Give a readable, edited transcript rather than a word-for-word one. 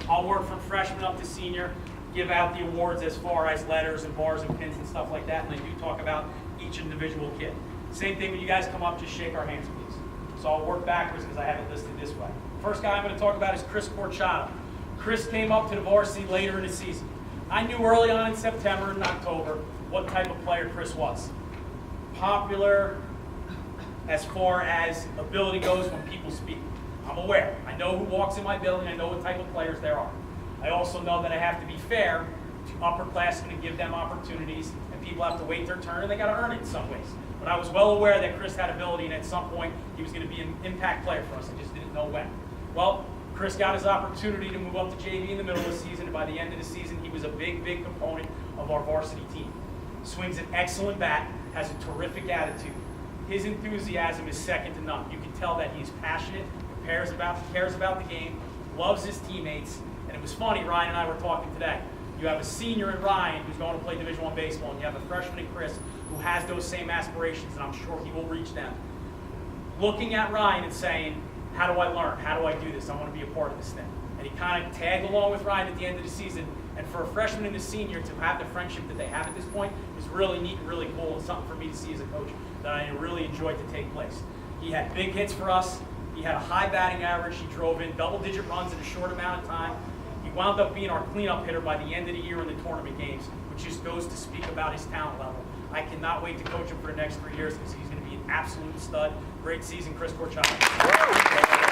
I'll work from freshman up to senior, give out the awards as far as letters and bars and pins and stuff like that, and I do talk about each individual kid. Same thing when you guys come up, just shake our hands, please. So I'll work backwards because I have it listed this way. First guy I'm going to talk about is Chris Corchado. Chris came up to the varsity later in the season. I knew early on in September and October what type of player Chris was. Popular as far as ability goes when people speak. I'm aware. I know who walks in my building. I know what type of players there are. I also know that I have to be fair to upperclassmen and give them opportunities, and people have to wait their turn, and they got to earn it in some ways. But I was well aware that Chris had ability, and at some point he was going to be an impact player for us. I just didn't know when. Well, Chris got his opportunity to move up to JV in the middle of the season, and by the end of the season, he was a big, big component of our varsity team. Swings an excellent bat, has a terrific attitude. His enthusiasm is second to none. You can tell that he's passionate, cares about the game, loves his teammates. And it was funny, Ryan and I were talking today. You have a senior in Ryan who's going to play Division I baseball, and you have a freshman in Chris who has those same aspirations, and I'm sure he will reach them. Looking at Ryan and saying, how do I learn? How do I do this? I want to be a part of this thing. And he kind of tagged along with Ryan at the end of the season. And for a freshman and a senior to have the friendship that they have at this point is really neat and really cool, and something for me to see as a coach that I really enjoyed to take place. He had big hits for us. He had a high batting average. He drove in double-digit runs in a short amount of time. He wound up being our cleanup hitter by the end of the year in the tournament games, which just goes to speak about his talent level. I cannot wait to coach him for the next 3 years because he's going to be an absolute stud. Great season, Chris Corchado.